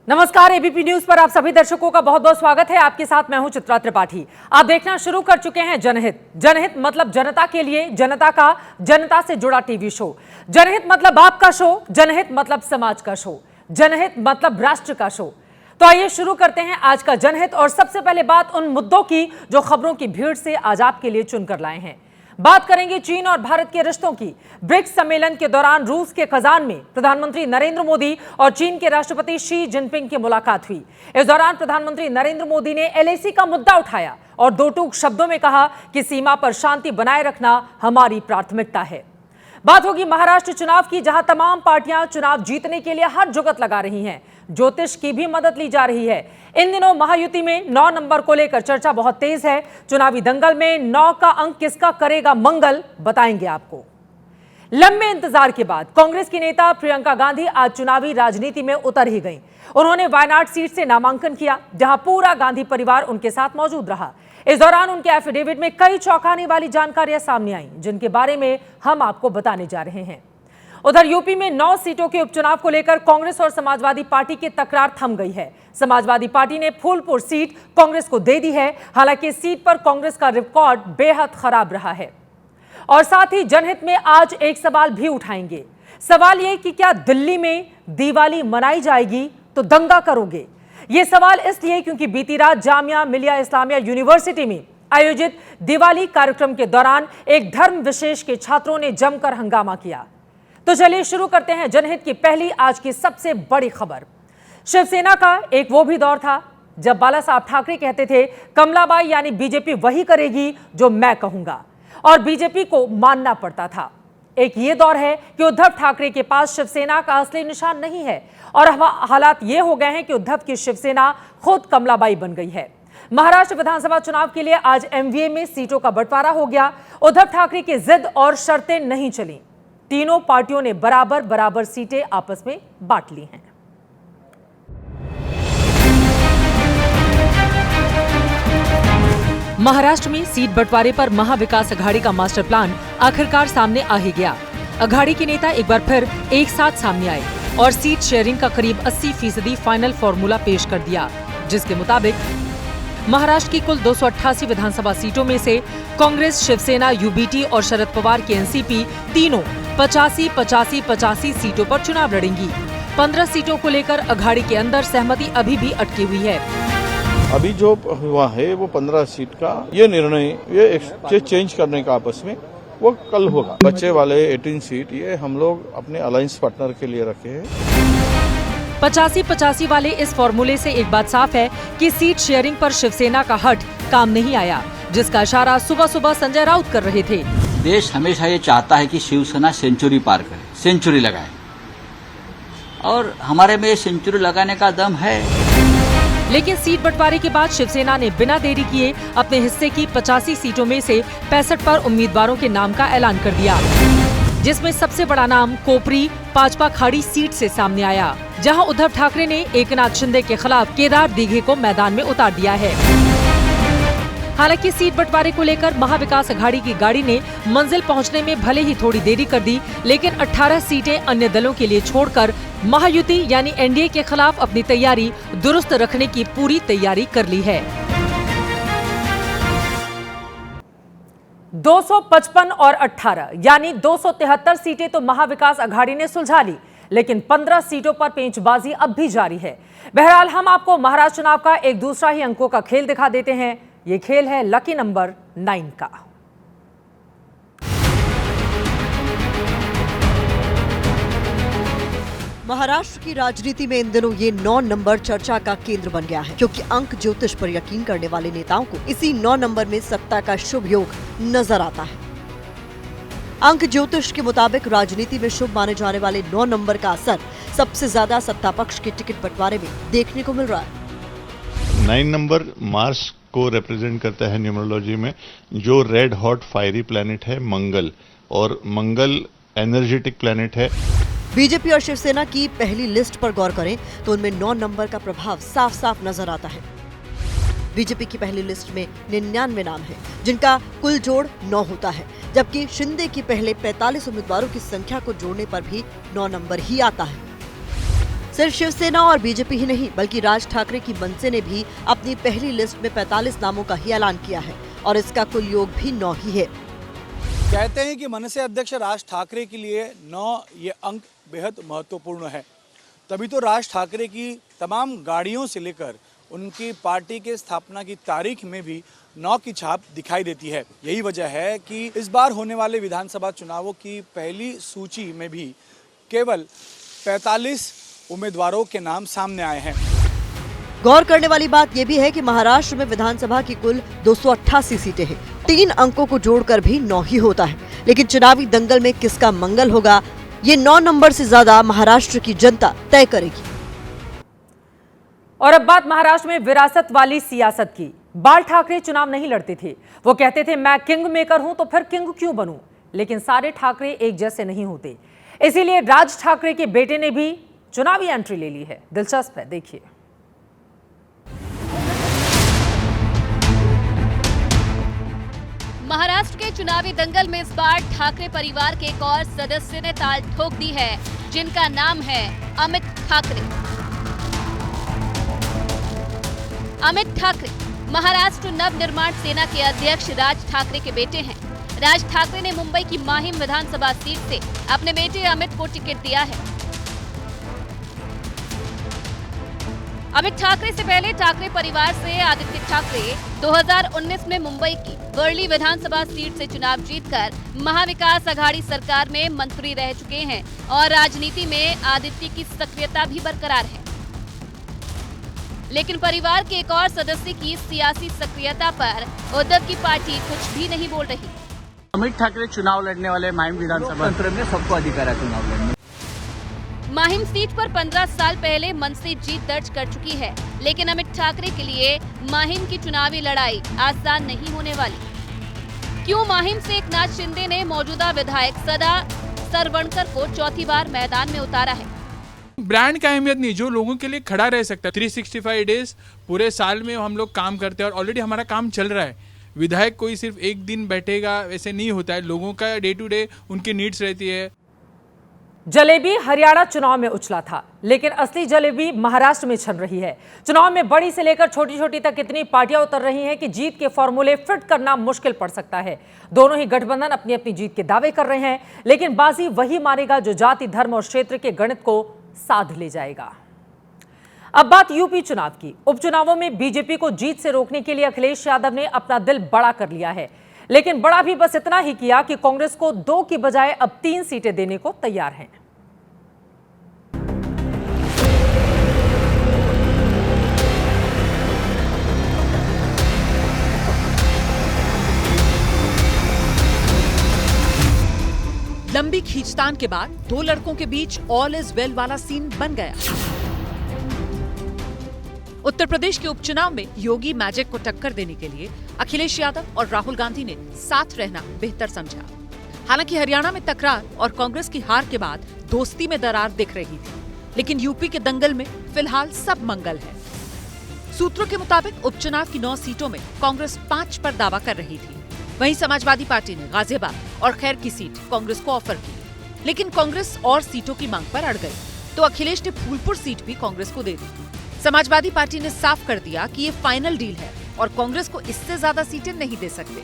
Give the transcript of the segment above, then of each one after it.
नमस्कार, ABP news पर आप सभी दर्शकों का बहुत बहुत स्वागत है। आपके साथ मैं हूं चित्रा त्रिपाठी। आप देखना शुरू कर चुके हैं जनहित। जनहित मतलब जनता के लिए, जनता का, जनता से जुड़ा टीवी शो। जनहित मतलब आपका शो, जनहित मतलब समाज का शो, जनहित मतलब राष्ट्र का शो। तो आइए शुरू करते हैं आज का जनहित। और सबसे पहले बात उन मुद्दों की जो खबरों की भीड़ से आज आपके लिए चुनकर लाए हैं। बात करेंगे चीन और भारत के रिश्तों की। ब्रिक्स सम्मेलन के दौरान रूस के कजान में प्रधानमंत्री नरेंद्र मोदी और चीन के राष्ट्रपति शी जिनपिंग की मुलाकात हुई। इस दौरान प्रधानमंत्री नरेंद्र मोदी ने एलएसी का मुद्दा उठाया और दो टूक शब्दों में कहा कि सीमा पर शांति बनाए रखना हमारी प्राथमिकता है। बात होगी महाराष्ट्र चुनाव की, जहां तमाम पार्टियां चुनाव जीतने के लिए हर जुगत लगा रही हैं। ज्योतिष की भी मदद ली जा रही है। इन दिनों महायुति में 9 नंबर को लेकर चर्चा बहुत तेज है। चुनावी दंगल में 9 का अंक किसका करेगा मंगल, बताएंगे आपको। लंबे इंतजार के बाद कांग्रेस की नेता प्रियंका गांधी आज चुनावी राजनीति में उतर ही गईं। उन्होंने वायनाड सीट से नामांकन किया, जहां पूरा गांधी परिवार उनके साथ मौजूद रहा। इस दौरान उनके एफिडेविट में कई चौंकाने वाली जानकारियां सामने आईं, जिनके बारे में हम आपको बताने जा रहे हैं। उधर यूपी में 9 सीटों के उपचुनाव को लेकर कांग्रेस और समाजवादी पार्टी की तकरार थम गई है। समाजवादी पार्टी ने फूलपुर सीट कांग्रेस को दे दी है। हालांकि इस सीट पर कांग्रेस का रिकॉर्ड बेहद खराब रहा है। और साथ ही जनहित में आज एक सवाल भी उठाएंगे। सवाल यह कि क्या दिल्ली में दिवाली मनाई जाएगी तो दंगा करोगे? यह सवाल इसलिए क्योंकि बीती रात जामिया मिलिया इस्लामिया यूनिवर्सिटी में आयोजित दिवाली कार्यक्रम के दौरान एक धर्म विशेष के छात्रों ने जमकर हंगामा किया। तो चलिए शुरू करते हैं जनहित की पहली आज की सबसे बड़ी खबर। शिवसेना का एक वो भी दौर था जब बाला साहब ठाकरे कहते थे कमलाबाई यानी बीजेपी वही करेगी जो मैं कहूंगा, और बीजेपी को मानना पड़ता था। एक ये दौर है कि उद्धव ठाकरे के पास शिवसेना का असली निशान नहीं है और हालात ये हो गए हैं कि उद्धव की शिवसेना खुद कमलाबाई बन गई है। महाराष्ट्र विधानसभा चुनाव के लिए आज एमवीए में सीटों का बंटवारा हो गया। उद्धव ठाकरे की जिद और शर्तें नहीं चली। तीनों पार्टियों ने बराबर बराबर सीटें आपस में बांट ली हैं। महाराष्ट्र में सीट बंटवारे पर महाविकास अघाड़ी का मास्टर प्लान आखिरकार सामने आ ही गया। अघाड़ी के नेता एक बार फिर एक साथ सामने आए और सीट शेयरिंग का करीब 80% फाइनल फॉर्मूला पेश कर दिया, जिसके मुताबिक महाराष्ट्र की कुल 288 विधानसभा सीटों में से कांग्रेस, शिवसेना, यूबीटी और शरद पवार की एनसीपी तीनों 85-85-85 सीटों पर चुनाव लड़ेंगी। 15 सीटों को लेकर अघाड़ी के अंदर सहमति अभी भी अटकी हुई है। अभी जो हुआ है वो 15 सीट का ये निर्णय, ये चेंज करने का आपस में वो कल होगा। बच्चे वाले 18 सीट ये हम लोग अपने अलायंस पार्टनर के लिए रखे हैं। 85-85 वाले इस फॉर्मूले से एक बात साफ है कि सीट शेयरिंग पर शिवसेना का हट काम नहीं आया, जिसका इशारा सुबह सुबह संजय राउत कर रहे थे। देश हमेशा ये चाहता है कि शिवसेना सेंचुरी पार करे, सेंचुरी लगाए, और हमारे में सेंचुरी लगाने का दम है। लेकिन सीट बंटवारे के बाद शिवसेना ने बिना देरी किए अपने हिस्से की 85 सीटों में से 65 पर उम्मीदवारों के नाम का ऐलान कर दिया, जिसमें सबसे बड़ा नाम कोपरी पाचपा खाड़ी सीट से सामने आया, जहां उद्धव ठाकरे ने एकनाथ शिंदे के खिलाफ केदार दीघे को मैदान में उतार दिया है। हालांकि सीट बंटवारे को लेकर महाविकास अघाड़ी की गाड़ी ने मंजिल पहुंचने में भले ही थोड़ी देरी कर दी, लेकिन 18 सीटें अन्य दलों के लिए छोड़कर महायुति यानी एनडीए के खिलाफ अपनी तैयारी दुरुस्त रखने की पूरी तैयारी कर ली है। 255 और 18 यानी 273 सीटें तो महाविकास अघाड़ी ने सुलझा ली, लेकिन 15 सीटों पर पेंचबाजी अब भी जारी है। बहरहाल हम आपको महाराष्ट्र चुनाव का एक दूसरा ही अंकों का खेल दिखा देते हैं। ये खेल है लकी नंबर 9 का। महाराष्ट्र की राजनीति में इन दिनों ये 9 नंबर चर्चा का केंद्र बन गया है, क्योंकि अंक ज्योतिष पर यकीन करने वाले नेताओं को इसी 9 नंबर में सत्ता का शुभ योग नजर आता है। अंक ज्योतिष के मुताबिक राजनीति में शुभ माने जाने वाले 9 नंबर का असर सबसे ज्यादा सत्ता पक्ष के टिकट बंटवारे में देखने को मिल रहा है। 9 नंबर मार्स को रिप्रेजेंट करता है न्यूमरोलॉजी में, जो रेड हॉट फायरी प्लैनेट है मंगल, और मंगल एनर्जेटिक प्लैनेट है। बीजेपी और शिवसेना की पहली लिस्ट पर गौर करें तो उनमें 9 नंबर का प्रभाव साफ साफ नजर आता है। बीजेपी की पहली लिस्ट में 99 नाम हैं, जिनका कुल जोड़ 9 होता है, जबकि शिंदे की पहले 45 उम्मीदवारों की संख्या को जोड़ने पर भी 9 नंबर ही आता है। सिर्फ शिवसेना और बीजेपी ही नहीं बल्कि राज ठाकरे की मनसे ने भी अपनी पहली लिस्ट में 45 नामों का ही ऐलान किया है और इसका कुल योग भी 9 ही है। कहते हैं कि मनसे अध्यक्ष राज ठाकरे के लिए 9 ये अंक बेहद महत्वपूर्ण है। तभी तो राज ठाकरे की तमाम गाड़ियों से लेकर उनकी पार्टी के स्थापना की तारीख में भी 9 की छाप दिखाई देती है। यही वजह है कि इस बार होने वाले विधानसभा चुनावों की पहली सूची में भी केवल 45 उम्मीदवारों के नाम सामने आए हैं। गौर करने वाली बात यह भी है कि महाराष्ट्र में विधानसभा की कुल 288 सीटें हैं। 3 अंकों को जोड़कर भी 9 ही होता है, लेकिन चुनावी दंगल में किसका मंगल होगा ये 9 नंबर से ज्यादा महाराष्ट्र की जनता तय करेगी। और अब बात महाराष्ट्र में विरासत वाली सियासत की। बाल ठाकरे चुनाव नहीं लड़ते थे। वो कहते थे मैं किंग मेकर हूं तो फिर किंग क्यों बनूं। लेकिन सारे ठाकरे एक जैसे नहीं होते, इसीलिए राज ठाकरे के बेटे ने भी चुनावी एंट्री ले ली है। दिलचस्प है, देखिए। महाराष्ट्र के चुनावी दंगल में इस बार ठाकरे परिवार के एक और सदस्य ने ताल ठोक दी है, जिनका नाम है अमित ठाकरे। अमित ठाकरे महाराष्ट्र नवनिर्माण सेना के अध्यक्ष राज ठाकरे के बेटे हैं। राज ठाकरे ने मुंबई की माहिम विधानसभा सीट से अपने बेटे अमित को टिकट दिया है। अमित ठाकरे से पहले ठाकरे परिवार से आदित्य ठाकरे 2019 में मुंबई की वर्ली विधानसभा सीट से चुनाव जीतकर महाविकास अघाड़ी सरकार में मंत्री रह चुके हैं और राजनीति में आदित्य की सक्रियता भी बरकरार है। लेकिन परिवार के एक और सदस्य की सियासी सक्रियता पर उद्धव की पार्टी कुछ भी नहीं बोल रही। अमित ठाकरे चुनाव लड़ने वाले माहिम विधानसभा तंत्र में सबको अधिकार है चुनाव लड़ने। माहिम सीट पर 15 साल पहले मनसे जीत दर्ज कर चुकी है, लेकिन अमित ठाकरे के लिए माहिम की चुनावी लड़ाई आसान नहीं होने वाली। क्यों माहिम से एकनाथ शिंदे ने मौजूदा विधायक सदा सरवणकर को चौथी बार मैदान में उतारा है। ब्रांड का अहमियत नहीं, जो लोगों के लिए खड़ा रह सकता है। 365 डेज पूरे साल में हम लोग काम करते हैं और ऑलरेडी हमारा काम चल रहा है। विधायक कोई सिर्फ एक दिन बैठेगा वैसे नहीं होता है, लोगों का डे टू डे उनकी नीड्स रहती है। जलेबी हरियाणा चुनाव में उछला था, लेकिन असली जलेबी महाराष्ट्र में छन रही है। चुनाव में बड़ी से लेकर छोटी छोटी तक इतनी पार्टियां उतर रही हैं कि जीत के फॉर्मूले फिट करना मुश्किल पड़ सकता है। दोनों ही गठबंधन अपनी अपनी जीत के दावे कर रहे हैं, लेकिन बाजी वही मारेगा जो जाति, धर्म और क्षेत्र के गणित को साध ले जाएगा। अब बात यूपी चुनाव की। उपचुनावों में बीजेपी को जीत से रोकने के लिए अखिलेश यादव ने अपना दिल बड़ा कर लिया है, लेकिन बड़ा भी बस इतना ही किया कि कांग्रेस को 2 की बजाय अब 3 सीटें देने को तैयार हैं। लंबी खींचतान के बाद 2 लड़कों के बीच ऑल इज वेल वाला सीन बन गया। उत्तर प्रदेश के उपचुनाव में योगी मैजिक को टक्कर देने के लिए अखिलेश यादव और राहुल गांधी ने साथ रहना बेहतर समझा। हालांकि हरियाणा में तकरार और कांग्रेस की हार के बाद दोस्ती में दरार दिख रही थी, लेकिन यूपी के दंगल में फिलहाल सब मंगल है। सूत्रों के मुताबिक उपचुनाव की 9 सीटों में कांग्रेस 5 पर दावा कर रही थी। वहीं समाजवादी पार्टी ने गाजियाबाद और खैर की सीट कांग्रेस को ऑफर की, लेकिन कांग्रेस और सीटों की मांग पर अड़ गई, तो अखिलेश ने फूलपुर सीट भी कांग्रेस को दे दी। समाजवादी पार्टी ने साफ कर दिया कि ये फाइनल डील है और कांग्रेस को इससे ज्यादा सीटें नहीं दे सकते।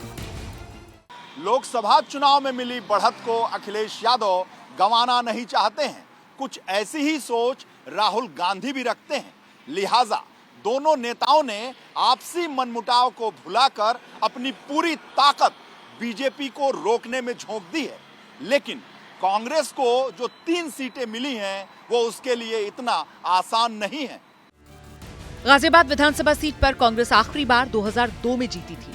लोकसभा चुनाव में मिली बढ़त को अखिलेश यादव गंवाना नहीं चाहते हैं। कुछ ऐसी ही सोच राहुल गांधी भी रखते हैं। लिहाजा दोनों नेताओं ने आपसी मनमुटाव को भुलाकर अपनी पूरी ताकत बीजेपी को रोकने में झोंक दी है। लेकिन कांग्रेस को जो 3 सीटें मिली हैं, वो उसके लिए इतना आसान नहीं है। गाजियाबाद विधानसभा सीट पर कांग्रेस आखिरी बार 2002 में जीती थी।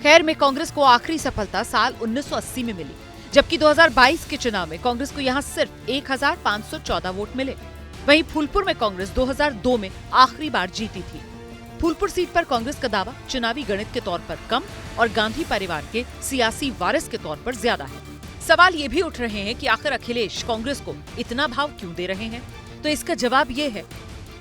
खैर में कांग्रेस को आखिरी सफलता साल 1980 में मिली, जबकि 2022 के चुनाव में कांग्रेस को यहां सिर्फ 1514 वोट मिले। वहीं फूलपुर में कांग्रेस 2002 में आखिरी बार जीती थी। फूलपुर सीट पर कांग्रेस का दावा चुनावी गणित के तौर पर कम और गांधी परिवार के सियासी वारिस के तौर पर ज्यादा है। सवाल ये भी उठ रहे हैं कि आखिर अखिलेश कांग्रेस को इतना भाव क्यों दे रहे हैं? तो इसका जवाब ये है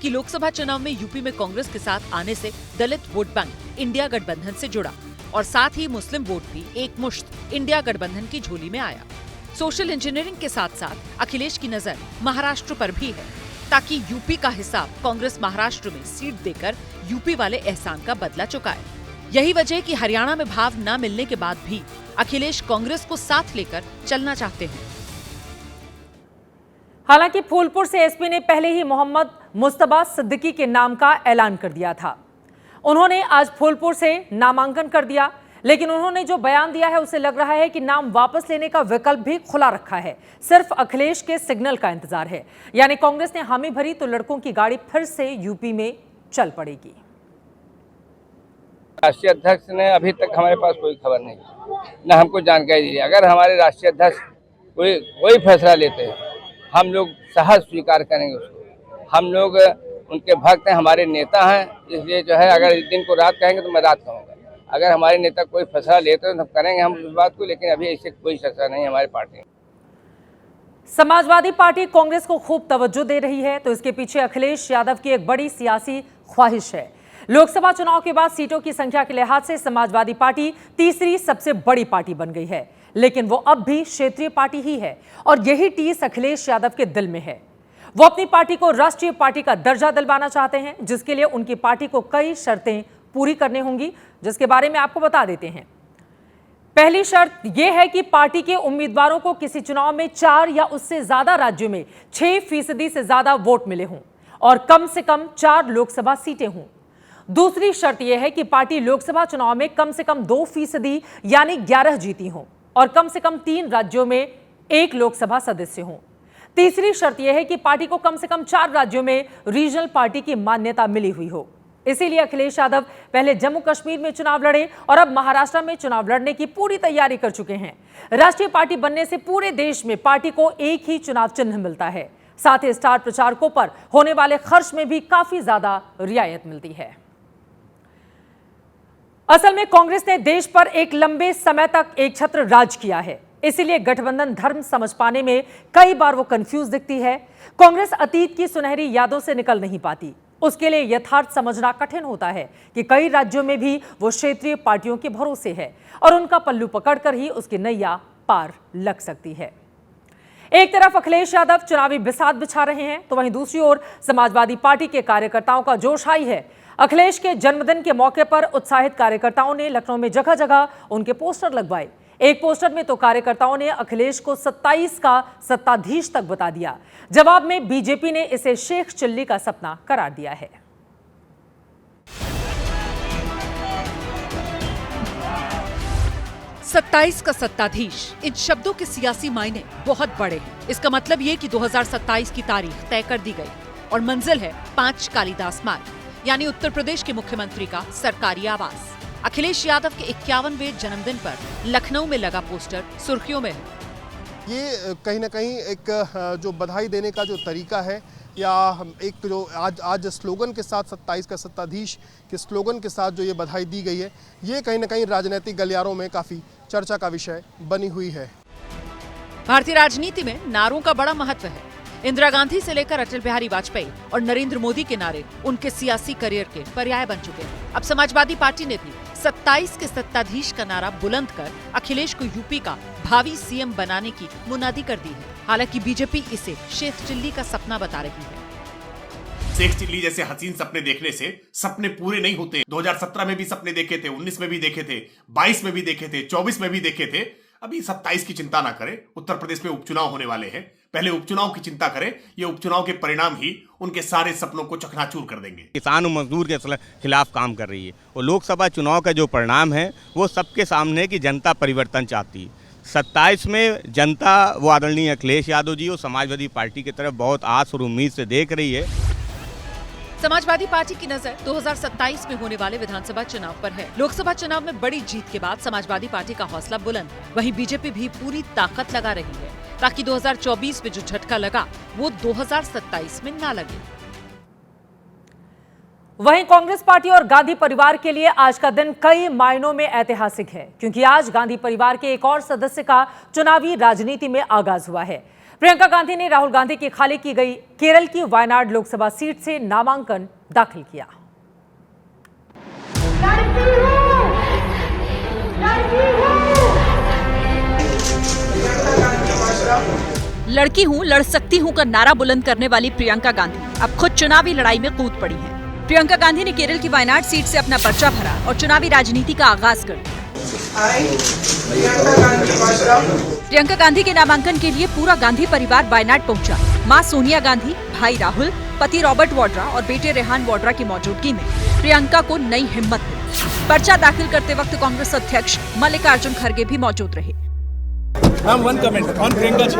कि लोकसभा चुनाव में यूपी में कांग्रेस के साथ आने से दलित वोट बैंक इंडिया गठबंधन से जुड़ा और साथ ही मुस्लिम वोट भी एक मुश्त इंडिया गठबंधन की झोली में आया। सोशल इंजीनियरिंग के साथ साथ अखिलेश की नजर महाराष्ट्र पर भी है। ताकि यूपी का हिसाब कांग्रेस महाराष्ट्र में सीट देकर यूपी वाले एहसान का बदला चुकाए। यही वजह है कि हरियाणा में भाव न मिलने के बाद भी अखिलेश कांग्रेस को साथ लेकर चलना चाहते हैं। हालांकि फूलपुर से एसपी ने पहले ही मोहम्मद मुस्तबा सिद्दीकी के नाम का ऐलान कर दिया था। उन्होंने आज फूलपुर से नामांकन कर दिया, लेकिन उन्होंने जो बयान दिया है उसे लग रहा है कि नाम वापस लेने का विकल्प भी खुला रखा है। सिर्फ अखिलेश के सिग्नल का इंतजार है। यानी कांग्रेस ने हामी भरी तो लड़कों की गाड़ी फिर से यूपी में चल पड़ेगी। राष्ट्रीय अध्यक्ष ने अभी तक हमारे पास कोई खबर नहीं, न हमको जानकारी दी। अगर हमारे राष्ट्रीय अध्यक्ष कोई फैसला लेते हैं, हम लोग सहज स्वीकार करेंगे उसको। हम लोग उनके भक्त हैं, हमारे नेता हैं, इसलिए जो है अगर दिन को रात कहेंगे तो मैं रात कहूँगा। अगर हमारे नेता कोई फैसला लेते हैं तो करेंगे हम उस बात को, लेकिन अभी ऐसे कोई फैसला नहीं है हमारी पार्टी। समाजवादी पार्टी कांग्रेस को खूब तवज्जो दे रही है, तो इसके पीछे अखिलेश यादव की एक बड़ी सियासी ख्वाहिश है। लोकसभा चुनाव के बाद सीटों की संख्या के लिहाज से समाजवादी पार्टी तीसरी सबसे बड़ी पार्टी बन गई है, लेकिन वो अब भी क्षेत्रीय पार्टी ही है और यही टीस अखिलेश यादव के दिल में है। वो अपनी पार्टी को राष्ट्रीय पार्टी का दर्जा दिलवाना चाहते हैं, जिसके लिए उनकी पार्टी को कई शर्तें पूरी करनी होंगी, जिसके बारे में आपको बता देते हैं। पहली शर्त यह है कि पार्टी के उम्मीदवारों को किसी चुनाव में 4 या उससे ज्यादा राज्यों में 6% से ज्यादा वोट मिले हों और कम से कम 4 लोकसभा सीटें हों। दूसरी शर्त यह है कि पार्टी लोकसभा चुनाव में कम से कम 2% यानी 11 जीती हों और कम से कम 3 राज्यों में 1 लोकसभा सदस्य हों। तीसरी शर्त यह है कि पार्टी को कम से कम 4 राज्यों में रीजनल पार्टी की मान्यता मिली हुई हो। इसीलिए अखिलेश यादव पहले जम्मू कश्मीर में चुनाव लड़े और अब महाराष्ट्र में चुनाव लड़ने की पूरी तैयारी कर चुके हैं। राष्ट्रीय पार्टी बनने से पूरे देश में पार्टी को एक ही चुनाव चिन्ह मिलता है। साथ ही स्टार प्रचारकों पर होने वाले खर्च में भी काफी ज्यादा रियायत मिलती है। असल में कांग्रेस ने देश पर एक लंबे समय तक एक छत्र राज किया है, इसीलिए गठबंधन धर्म समझ पाने में कई बार वो कंफ्यूज दिखती है। कांग्रेस अतीत की सुनहरी यादों से निकल नहीं पाती। उसके लिए यथार्थ समझना कठिन होता है कि कई राज्यों में भी वो क्षेत्रीय पार्टियों के भरोसे है और उनका पल्लू पकड़कर ही उसकी नैया पार लग सकती है। एक तरफ अखिलेश यादव चुनावी बिसात बिछा रहे हैं, तो वहीं दूसरी ओर समाजवादी पार्टी के कार्यकर्ताओं का जोश हाई है। अखिलेश के जन्मदिन के मौके पर उत्साहित कार्यकर्ताओं ने लखनऊ में जगह जगह उनके पोस्टर लगवाए। एक पोस्टर में तो कार्यकर्ताओं ने अखिलेश को 27 का सत्ताधीश तक बता दिया। जवाब में बीजेपी ने इसे शेख चिल्ली का सपना करार दिया है। सत्ताईस का सत्ताधीश, इन शब्दों के सियासी मायने बहुत बड़े हैं। इसका मतलब ये कि 2027 की तारीख तय कर दी गई और मंजिल है 5 कालिदास मार्ग, यानी उत्तर प्रदेश के मुख्यमंत्री का सरकारी आवास। अखिलेश यादव के 51वें जन्मदिन पर लखनऊ में लगा पोस्टर सुर्खियों में है। ये कहीं ना कहीं एक जो बधाई देने का जो तरीका है, या एक जो आज स्लोगन के साथ 27 का सत्ताधीश के स्लोगन के साथ जो ये बधाई दी गई है, ये कहीं ना कहीं राजनीतिक गलियारों में काफी चर्चा का विषय बनी हुई है। भारतीय राजनीति में नारों का बड़ा महत्व है। इंदिरा गांधी से लेकर अटल बिहारी वाजपेयी और नरेंद्र मोदी के नारे उनके सियासी करियर के पर्याय बन चुके हैं। अब समाजवादी पार्टी ने भी 27 के सत्ताधीश का नारा बुलंद कर अखिलेश को यूपी का भावी सीएम बनाने की मुनादी कर दी है। हालांकि बीजेपी इसे शेख चिल्ली का सपना बता रही है। शेख चिल्ली जैसे हसीन सपने देखने से सपने पूरे नहीं होते। 2017 में भी सपने देखे थे, 19 में भी देखे थे, 22 में भी देखे थे, 24 में भी देखे थे। अभी 27 की चिंता ना करें। उत्तर प्रदेश में उपचुनाव होने वाले हैं, पहले उपचुनाव की चिंता करें। ये उपचुनाव के परिणाम ही उनके सारे सपनों को चकनाचूर कर देंगे। किसान और मजदूर के खिलाफ काम कर रही है और लोकसभा चुनाव का जो परिणाम है वो सबके सामने है कि जनता परिवर्तन चाहती है। 27 में जनता वो आदरणीय अखिलेश यादव जी और समाजवादी पार्टी की तरफ बहुत आस और उम्मीद से देख रही है। समाजवादी पार्टी की नजर 2027 में होने वाले विधानसभा चुनाव पर है। लोकसभा चुनाव में बड़ी जीत के बाद समाजवादी पार्टी का हौसला बुलंद है। वहीं बीजेपी भी पूरी ताकत लगा रही है ताकि 2024 में जो झटका लगा वो 2027 में ना लगे। वहीं कांग्रेस पार्टी और गांधी परिवार के लिए आज का दिन कई मायनों में ऐतिहासिक है, क्योंकि आज गांधी परिवार के एक और सदस्य का चुनावी राजनीति में आगाज हुआ है। प्रियंका गांधी ने राहुल गांधी की खाली की गई केरल की वायनाड लोकसभा सीट से नामांकन दाखिल किया। लड़की हूँ, लड़ सकती हूँ का नारा बुलंद करने वाली प्रियंका गांधी अब खुद चुनावी लड़ाई में कूद पड़ी है। प्रियंका गांधी ने केरल की वायनाड सीट से अपना पर्चा भरा और चुनावी राजनीति का आगाज कर दिया। प्रियंका गांधी के नामांकन के लिए पूरा गांधी परिवार वायनाड पहुंचा। मां सोनिया गांधी, भाई राहुल, पति रॉबर्ट वाड्रा और बेटे रेहान वाड्रा की मौजूदगी में प्रियंका को नई हिम्मत मिली। पर्चा दाखिल करते वक्त कांग्रेस अध्यक्ष मल्लिकार्जुन खड़गे भी मौजूद रहे। One comment on Priyanka ji.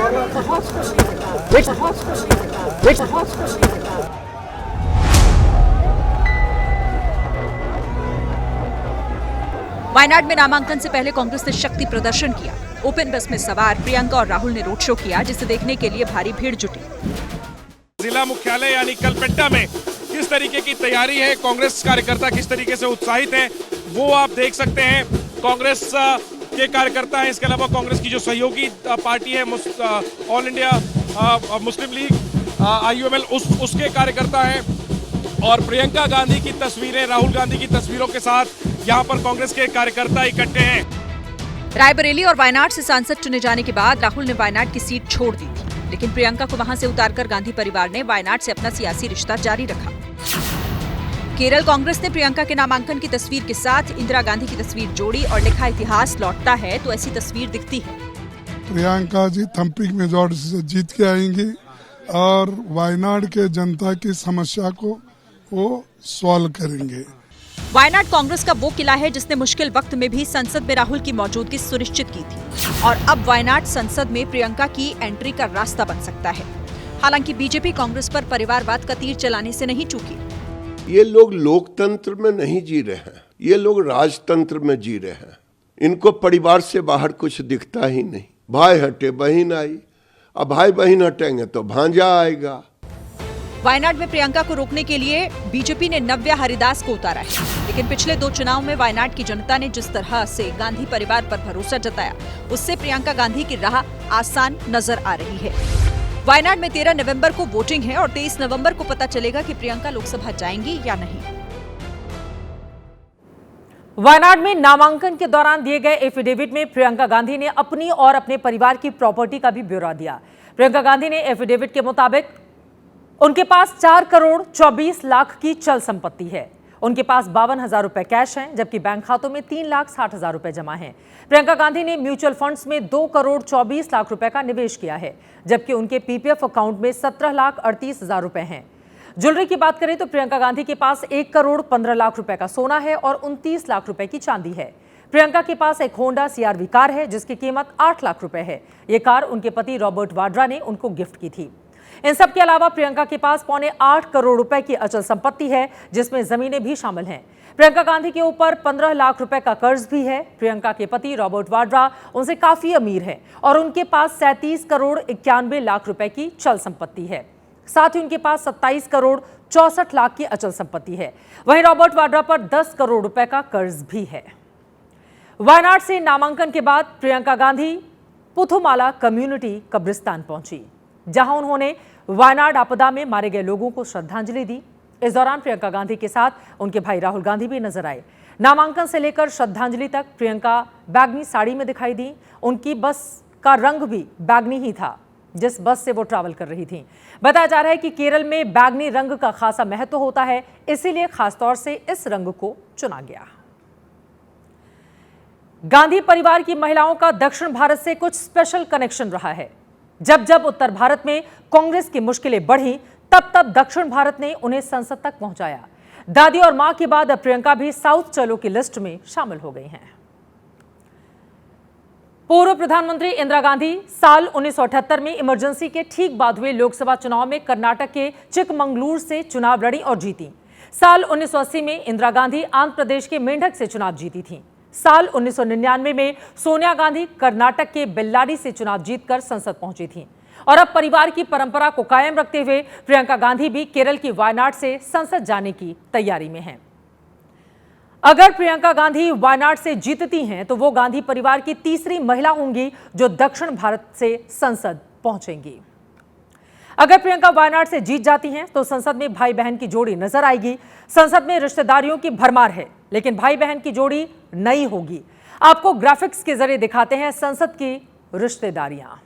Wayanad में नामांकन से पहले कांग्रेस ने शक्ति प्रदर्शन किया। ओपन बस में सवार प्रियंका और राहुल ने रोड शो किया, जिसे देखने के लिए भारी भीड़ जुटी। जिला मुख्यालय यानी कलपेट्टा में किस तरीके की तैयारी है, कांग्रेस कार्यकर्ता किस तरीके से उत्साहित हैं, वो आप देख सकते हैं। कांग्रेस के कार्यकर्ता हैं, इसके अलावा कांग्रेस की जो सहयोगी पार्टी है all India Muslim league IUML उसके कार्यकर्ता हैं और प्रियंका गांधी की तस्वीरें, राहुल गांधी की तस्वीरों के साथ यहाँ पर कांग्रेस के कार्यकर्ता इकट्ठे हैं। रायबरेली और वायनाड से सांसद चुने जाने के बाद राहुल ने वायनाड की सीट छोड़ दी थी, लेकिन प्रियंका को वहां से उतारकर गांधी परिवार ने वायनाड से अपना सियासी रिश्ता जारी रखा। केरल कांग्रेस ने प्रियंका के नामांकन की तस्वीर के साथ इंदिरा गांधी की तस्वीर जोड़ी और लिखा इतिहास लौटता है तो ऐसी तस्वीर दिखती है। प्रियंका जी थम्पिंग मेजॉरिटी से जीत के आएंगी और वायनाड के जनता की समस्या को वो सॉल्व करेंगे। वायनाड कांग्रेस का वो किला है जिसने मुश्किल वक्त में भी संसद में राहुल की मौजूदगी सुनिश्चित की थी और अब वायनाड संसद में प्रियंका की एंट्री का रास्ता बन सकता है। हालांकि बीजेपी कांग्रेस पर परिवारवाद का तीर चलाने से नहीं चूकी। ये लोग लोकतंत्र में नहीं जी रहे हैं, ये लोग राजतंत्र में जी रहे हैं। इनको परिवार से बाहर कुछ दिखता ही नहीं। भाई हटे बहन आई, अब भाई बहन हटेंगे तो भांजा आएगा। वायनाड में प्रियंका को रोकने के लिए बीजेपी ने नव्या हरिदास को उतारा है, लेकिन पिछले 2 चुनाव में वायनाड की जनता ने जिस तरह से गांधी परिवार पर भरोसा जताया, उससे प्रियंका गांधी की राह आसान नजर आ रही है। वायनाड में 13 नवंबर को वोटिंग है और 23 नवंबर को पता चलेगा कि प्रियंका लोकसभा जाएंगी या नहीं। वायनाड में नामांकन के दौरान दिए गए एफिडेविट में प्रियंका गांधी ने अपनी और अपने परिवार की प्रॉपर्टी का भी ब्यौरा दिया। प्रियंका गांधी ने एफिडेविट के मुताबिक उनके पास 4 करोड़ 24 लाख की चल संपत्ति है। उनके पास 52,000 रुपए कैश हैं, जबकि बैंक खातों में 3,60,000 रुपए जमा हैं। प्रियंका गांधी ने म्यूचुअल फंड्स में 2 करोड़ 24 लाख रुपए का निवेश किया है, जबकि उनके PPF अकाउंट में 17,38,000 रुपए हैं। ज्वेलरी की बात करें तो प्रियंका गांधी के पास 1 करोड़ 15 लाख रुपए का सोना है और 29 लाख रुपए की चांदी है। प्रियंका के पास एक होंडा CR-V कार है, जिसकी कीमत 8 लाख रुपए है। ये कार उनके पति रॉबर्ट वाड्रा ने उनको गिफ्ट की थी। इन सब के अलावा प्रियंका के पास 8.25 करोड़ रुपए की अचल संपत्ति है, जिसमें जमीनें भी शामिल हैं। प्रियंका गांधी के ऊपर 15 लाख रुपए का कर्ज भी है। प्रियंका के पति रॉबर्ट वाड्रा उनसे काफी अमीर है और उनके पास 37 करोड़ 91 लाख रुपए की चल संपत्ति है। साथ ही उनके पास 27 करोड़ 64 लाख की अचल संपत्ति है। वहीं रॉबर्ट वाड्रा पर 10 करोड़ रुपए का कर्ज भी है। वायनाड से नामांकन के बाद प्रियंका गांधी पुथुमाला कम्युनिटी कब्रिस्तान पहुंची, जहां उन्होंने वायनाड आपदा में मारे गए लोगों को श्रद्धांजलि दी। इस दौरान प्रियंका गांधी के साथ उनके भाई राहुल गांधी भी नजर आए। नामांकन से लेकर श्रद्धांजलि तक प्रियंका बैगनी साड़ी में दिखाई दी। उनकी बस का रंग भी बैगनी ही था, जिस बस से वो ट्रैवल कर रही थी। बताया जा रहा है कि केरल में बैगनी रंग का खासा महत्व होता है, इसीलिए खासतौर से इस रंग को चुना गया। गांधी परिवार की महिलाओं का दक्षिण भारत से कुछ स्पेशल कनेक्शन रहा है। जब जब उत्तर भारत में कांग्रेस की मुश्किलें बढ़ी, तब तब दक्षिण भारत ने उन्हें संसद तक पहुंचाया। दादी और मां के बाद अब प्रियंका भी साउथ चलो की लिस्ट में शामिल हो गई हैं। पूर्व प्रधानमंत्री इंदिरा गांधी साल 1978 में इमरजेंसी के ठीक बाद हुए लोकसभा चुनाव में कर्नाटक के चिकमंगलूर से चुनाव लड़ी और जीती। साल 1980 में इंदिरा गांधी आंध्र प्रदेश के मेंढक से चुनाव जीती थी। साल 1999 में सोनिया गांधी कर्नाटक के बेल्लारी से चुनाव जीतकर संसद पहुंची थी और अब परिवार की परंपरा को कायम रखते हुए प्रियंका गांधी भी केरल की वायनाड से संसद जाने की तैयारी में हैं। अगर प्रियंका गांधी वायनाड से जीतती हैं तो वो गांधी परिवार की तीसरी महिला होंगी जो दक्षिण भारत से संसद पहुंचेंगी। अगर प्रियंका वायनाड से जीत जाती हैं तो संसद में भाई बहन की जोड़ी नजर आएगी। संसद में रिश्तेदारियों की भरमार है, लेकिन भाई बहन की जोड़ी नई होगी। आपको ग्राफिक्स के जरिए दिखाते हैं संसद की रिश्तेदारियां।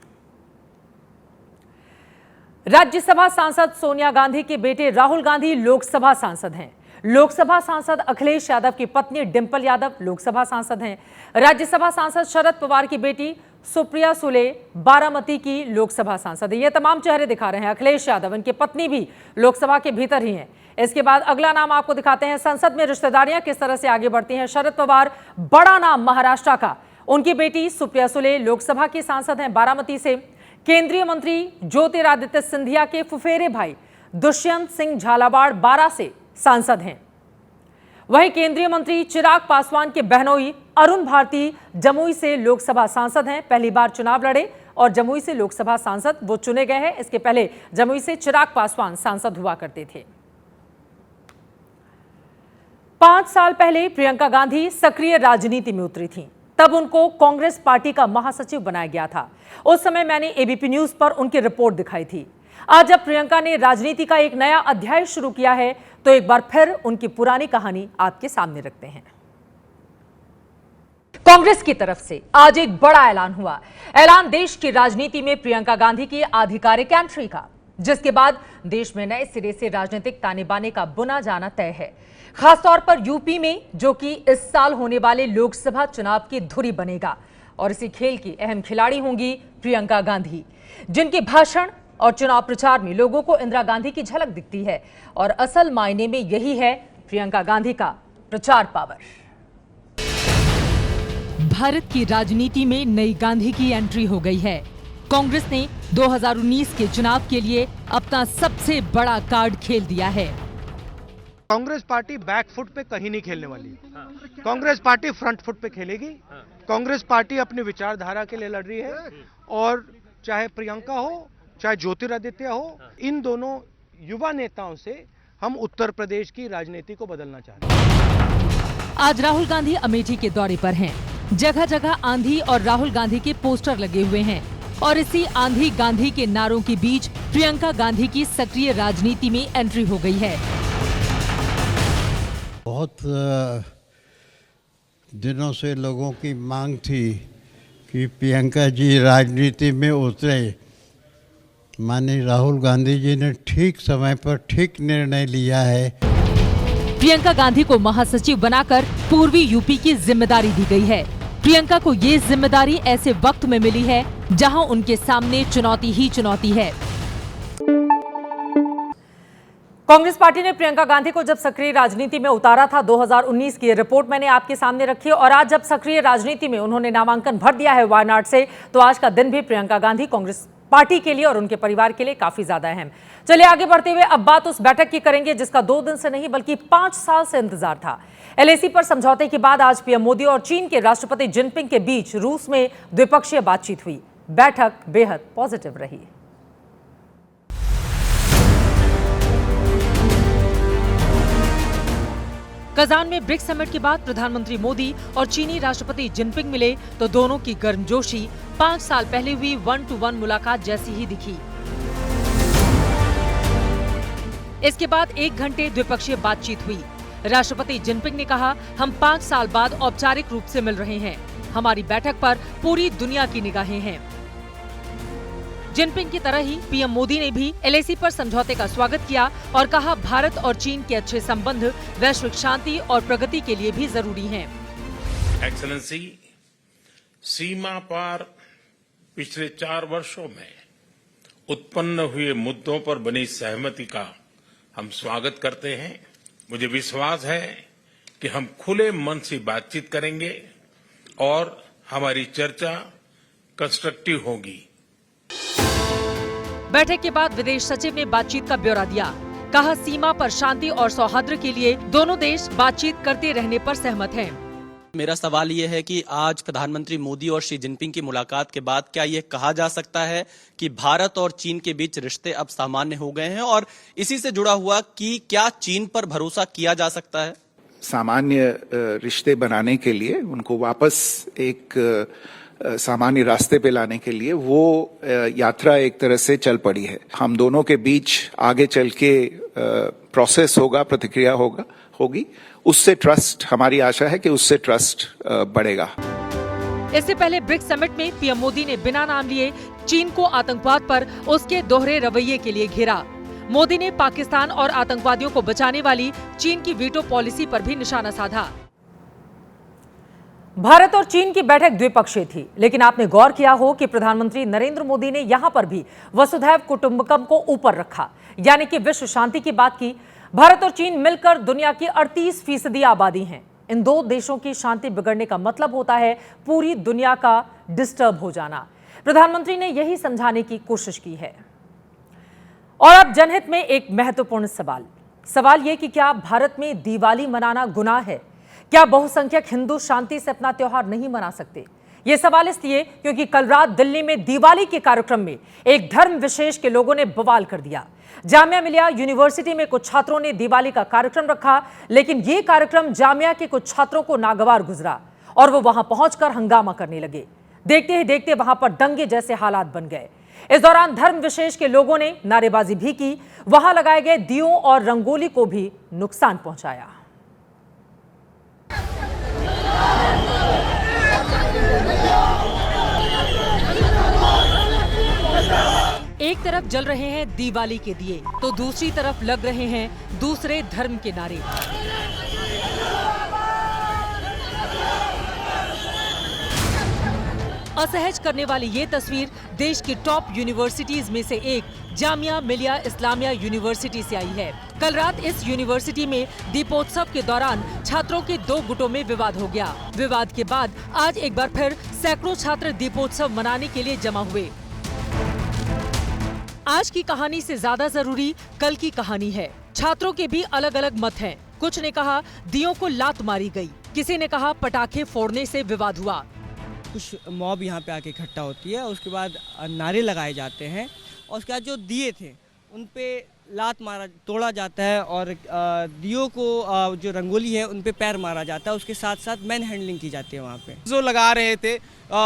राज्यसभा सांसद सोनिया गांधी के बेटे राहुल गांधी लोकसभा सांसद हैं। लोकसभा सांसद अखिलेश यादव की पत्नी डिंपल यादव लोकसभा सांसद हैं। राज्यसभा सांसद शरद पवार की बेटी सुप्रिया सुले बारामती की लोकसभा सांसद है। ये तमाम चेहरे दिखा रहे हैं। अखिलेश यादव, इनकी पत्नी भी लोकसभा के भीतर ही हैं। इसके बाद अगला नाम आपको दिखाते हैं। संसद में रिश्तेदारियां किस तरह से आगे बढ़ती हैं। शरद पवार, बड़ा नाम महाराष्ट्र का, उनकी बेटी सुप्रिया सुले लोकसभा की सांसद हैं बारामती से। केंद्रीय मंत्री ज्योतिरादित्य सिंधिया के फुफेरे भाई दुष्यंत सिंह झालावाड़ बारा से सांसद हैं। वहीं केंद्रीय मंत्री चिराग पासवान के बहनोई अरुण भारती जमुई से लोकसभा सांसद हैं। पहली बार चुनाव लड़े और जमुई से लोकसभा सांसद वो चुने गए हैं। इसके पहले जमुई से चिराग पासवान सांसद हुआ करते थे। 5 साल पहले प्रियंका गांधी सक्रिय राजनीति में उतरी थीं। तब उनको कांग्रेस पार्टी का महासचिव बनाया गया था। उस समय मैंने एबीपी न्यूज पर उनकी रिपोर्ट दिखाई थी। आज जब प्रियंका ने राजनीति का एक नया अध्याय शुरू किया है तो एक बार फिर उनकी पुरानी कहानी आपके सामने रखते हैं। कांग्रेस की तरफ से आज एक बड़ा ऐलान हुआ। ऐलान देश की राजनीति में प्रियंका गांधी की आधिकारिक एंट्री का, जिसके बाद देश में नए सिरे से राजनीतिक ताने बाने का बुना जाना तय है। खासतौर पर यूपी में, जो कि इस साल होने वाले लोकसभा चुनाव की धुरी बनेगा। और इसी खेल की अहम खिलाड़ी होंगी प्रियंका गांधी, जिनके भाषण और चुनाव प्रचार में लोगों को इंदिरा गांधी की झलक दिखती है। और असल मायने में यही है प्रियंका गांधी का प्रचार पावर। भारत की राजनीति में नई गांधी की एंट्री हो गई है। कांग्रेस ने 2019 के चुनाव के लिए अपना सबसे बड़ा कार्ड खेल दिया है। कांग्रेस पार्टी बैक फुट पे कहीं नहीं खेलने वाली। कांग्रेस पार्टी फ्रंट फुट पे खेलेगी। कांग्रेस पार्टी अपनी विचारधारा के लिए लड़ रही है और चाहे प्रियंका हो चाहे ज्योतिरादित्य हो, इन दोनों युवा नेताओं से हम उत्तर प्रदेश की राजनीति को बदलना चाहते हैं। आज राहुल गांधी अमेठी के दौरे पर हैं। जगह जगह आंधी और राहुल गांधी के पोस्टर लगे हुए हैं। और इसी आंधी गांधी के नारों के बीच प्रियंका गांधी की सक्रिय राजनीति में एंट्री हो गई है। बहुत दिनों से लोगों की मांग थी कि प्रियंका जी राजनीति में उतरे। माननीय राहुल गांधी जी ने ठीक समय पर ठीक निर्णय लिया है। प्रियंका गांधी को महासचिव बनाकर पूर्वी यूपी की जिम्मेदारी दी गई है। प्रियंका को ये जिम्मेदारी ऐसे वक्त में मिली है जहां उनके सामने चुनौती ही चुनौती है। कांग्रेस पार्टी ने प्रियंका गांधी को जब सक्रिय राजनीति में उतारा था 2019 की रिपोर्ट मैंने आपके सामने रखी है। और आज जब सक्रिय राजनीति में उन्होंने नामांकन भर दिया है वायनाड से, तो आज का दिन भी प्रियंका गांधी कांग्रेस पार्टी के लिए और उनके परिवार के लिए काफी ज्यादा अहम। चलिए आगे बढ़ते हुए अब बात उस बैठक की करेंगे जिसका 2 दिन से नहीं बल्कि 5 साल से इंतजार था। एलएसी पर समझौते के बाद आज पीएम मोदी और चीन के राष्ट्रपति जिनपिंग के बीच रूस में द्विपक्षीय बातचीत हुई। बैठक बेहद पॉजिटिव रही। कजान में ब्रिक्स समिट के बाद प्रधानमंत्री मोदी और चीनी राष्ट्रपति जिनपिंग मिले तो दोनों की गर्मजोशी 5 साल पहले हुई 1-to-1 मुलाकात जैसी ही दिखी। इसके बाद 1 घंटे द्विपक्षीय बातचीत हुई। राष्ट्रपति जिनपिंग ने कहा, हम 5 साल बाद औपचारिक रूप से मिल रहे हैं। हमारी बैठक पर पूरी दुनिया की निगाहें हैं। जिनपिंग की तरह ही पीएम मोदी ने भी एलएसी पर समझौते का स्वागत किया और कहा, भारत और चीन के अच्छे संबंध वैश्विक शांति और प्रगति के लिए भी जरूरी हैं। एक्सेलेंसी, सीमा पार पिछले 4 वर्षों में उत्पन्न हुए मुद्दों पर बनी सहमति का हम स्वागत करते हैं। मुझे विश्वास है कि हम खुले मन से बातचीत करेंगे और हमारी चर्चा कंस्ट्रक्टिव होगी। बैठक के बाद विदेश सचिव ने बातचीत का ब्यौरा दिया। कहा, सीमा पर शांति और सौहार्द के लिए दोनों देश बातचीत करते रहने पर सहमत हैं। मेरा सवाल ये है कि आज प्रधानमंत्री मोदी और शी जिनपिंग की मुलाकात के बाद क्या ये कहा जा सकता है कि भारत और चीन के बीच रिश्ते अब सामान्य हो गए हैं, और इसी से जुड़ा हुआ कि क्या चीन पर भरोसा किया जा सकता है? सामान्य रिश्ते बनाने के लिए, उनको वापस एक सामान्य रास्ते पे लाने के लिए वो यात्रा एक तरह से चल पड़ी है। हम दोनों के बीच आगे चल के प्रोसेस होगा, प्रतिक्रिया होगी। उससे ट्रस्ट, हमारी आशा है कि उससे ट्रस्ट बढ़ेगा। इससे पहले ब्रिक्स समिट में पीएम मोदी ने बिना नाम लिए चीन को आतंकवाद पर उसके दोहरे रवैये के लिए घेरा। मोदी ने पाकिस्तान और आतंकवादियों को बचाने वाली चीन की वीटो पॉलिसी पर भी निशाना साधा। भारत और चीन की बैठक द्विपक्षीय थी, लेकिन आपने गौर किया हो कि प्रधानमंत्री नरेंद्र मोदी ने यहां पर भी वसुधैव कुटुंबकम को ऊपर रखा, यानी कि विश्व शांति की बात की। भारत और चीन मिलकर दुनिया की 38% आबादी हैं। इन दो देशों की शांति बिगड़ने का मतलब होता है पूरी दुनिया का डिस्टर्ब हो जाना। प्रधानमंत्री ने यही समझाने की कोशिश की है। और अब जनहित में एक महत्वपूर्ण सवाल यह कि क्या भारत में दिवाली मनाना गुनाह है? क्या बहुसंख्यक हिंदू शांति से अपना त्योहार नहीं मना सकते? ये सवाल इसलिए क्योंकि कल रात दिल्ली में दिवाली के कार्यक्रम में एक धर्म विशेष के लोगों ने बवाल कर दिया। जामिया मिलिया यूनिवर्सिटी में कुछ छात्रों ने दिवाली का कार्यक्रम रखा, लेकिन यह कार्यक्रम जामिया के कुछ छात्रों को नागवार गुजरा और वो वहां पहुंचकर हंगामा करने लगे। देखते ही देखते वहां पर दंगे जैसे हालात बन गए। इस दौरान धर्म विशेष के लोगों ने नारेबाजी भी की, वहां लगाए गए दियों और रंगोली को भी नुकसान पहुंचाया। एक तरफ जल रहे हैं दिवाली के दिए, तो दूसरी तरफ लग रहे हैं दूसरे धर्म के नारे। असहज करने वाली ये तस्वीर देश की टॉप यूनिवर्सिटीज में से एक जामिया मिलिया इस्लामिया यूनिवर्सिटी से आई है। कल रात इस यूनिवर्सिटी में दीपोत्सव के दौरान छात्रों के दो गुटों में विवाद हो गया। विवाद के बाद आज एक बार फिर सैकड़ों छात्र दीपोत्सव मनाने के लिए जमा हुए। आज की कहानी से ज्यादा जरूरी कल की कहानी है। छात्रों के भी अलग अलग मत हैं। कुछ ने कहा दियों को लात मारी गई, किसी ने कहा पटाखे फोड़ने से विवाद हुआ। कुछ मॉब यहाँ पे आके इकट्ठा होती है, उसके बाद नारे लगाए जाते हैं और उसके बाद जो दिए थे उन पे लात मारा तोड़ा जाता है और दियों को जो रंगोली है उन पे पैर मारा जाता है। उसके साथ साथ मैन हैंडलिंग की जाती है। वहाँ पे जो लगा रहे थे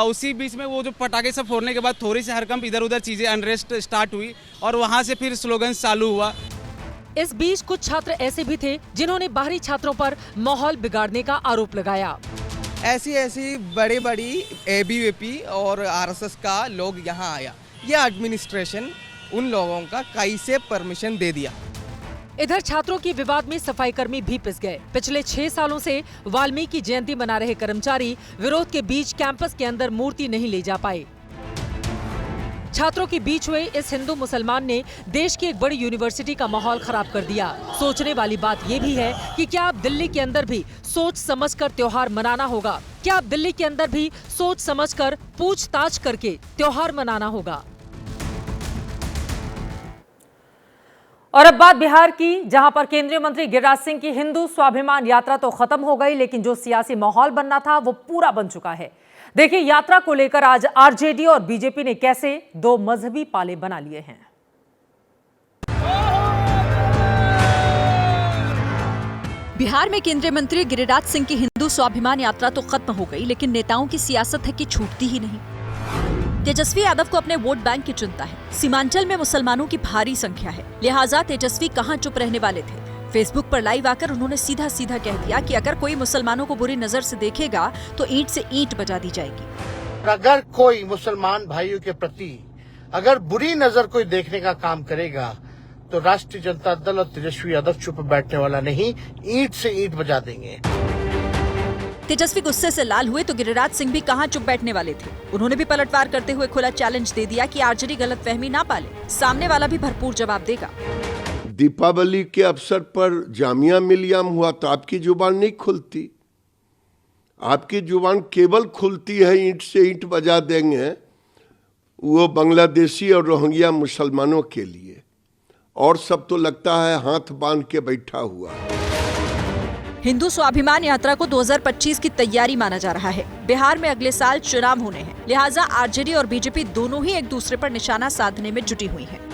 उसी बीच में वो जो पटाखे सब फोड़ने के बाद थोड़ी सी हरकंप इधर उधर चीजें अनरेस्ट स्टार्ट हुई और वहाँ से फिर स्लोगन चालू हुआ। इस बीच कुछ छात्र ऐसे भी थे जिन्होंने बाहरी छात्रों पर माहौल बिगाड़ने का आरोप लगाया। ऐसी बड़ी ABVP और RSS का लोग यहाँ आया, ये एडमिनिस्ट्रेशन उन लोगों का कैसे परमिशन दे दिया। इधर छात्रों की विवाद में सफाई कर्मी भी पिस गए। पिछले 6 सालों से वाल्मीकि जयंती मना रहे कर्मचारी विरोध के बीच कैंपस के अंदर मूर्ति नहीं ले जा पाए। छात्रों के बीच हुए इस हिंदू मुसलमान ने देश की एक बड़ी यूनिवर्सिटी का माहौल खराब कर दिया। सोचने वाली बात यह भी है कि क्या अब दिल्ली के अंदर भी सोच समझकर त्योहार मनाना होगा? क्या अब दिल्ली के अंदर भी सोच समझकर पूछताछ करके त्योहार मनाना होगा? और अब बात बिहार की, जहां पर केंद्रीय मंत्री गिरिराज सिंह की हिंदू स्वाभिमान यात्रा तो खत्म हो गई, लेकिन जो सियासी माहौल बनना था वो पूरा बन चुका है। देखिए यात्रा को लेकर आज आरजेडी और बीजेपी ने कैसे दो मजहबी पाले बना लिए हैं। बिहार में केंद्रीय मंत्री गिरिराज सिंह की हिंदू स्वाभिमान यात्रा तो खत्म हो गई, लेकिन नेताओं की सियासत है कि छूटती ही नहीं। तेजस्वी यादव को अपने वोट बैंक की चिंता है। सीमांचल में मुसलमानों की भारी संख्या है, लिहाजा तेजस्वी कहां चुप रहने वाले थे। फेसबुक पर लाइव आकर उन्होंने सीधा सीधा कह दिया कि अगर कोई मुसलमानों को बुरी नजर से देखेगा तो ईंट से ईंट बजा दी जाएगी। अगर कोई मुसलमान भाइयों के प्रति अगर बुरी नजर कोई देखने का काम करेगा तो राष्ट्रीय जनता दल और तेजस्वी यादव चुप बैठने वाला नहीं, ईंट से ईंट बजा देंगे। तेजस्वी गुस्से से लाल हुए तो गिरिराज सिंह भी कहां चुप बैठने वाले थे। उन्होंने भी पलटवार करते हुए खुला चैलेंज दे दिया कि आरजेडी गलतफहमी ना पाले, सामने वाला भी भरपूर जवाब देगा। दीपावली के अवसर पर जामिया मिलिया में हुआ तो आपकी जुबान नहीं खुलती। आपकी जुबान केवल खुलती है ईंट से ईंट बजा देंगे, वो बांग्लादेशी और रोहिंग्या मुसलमानों के लिए, और सब तो लगता है हाथ बांध के बैठा हुआ। हिंदू स्वाभिमान यात्रा को 2025 की तैयारी माना जा रहा है। बिहार में अगले साल चुनाव होने हैं, लिहाजा आरजेडी और बीजेपी दोनों ही एक दूसरे पर निशाना साधने में जुटी हुई हैं।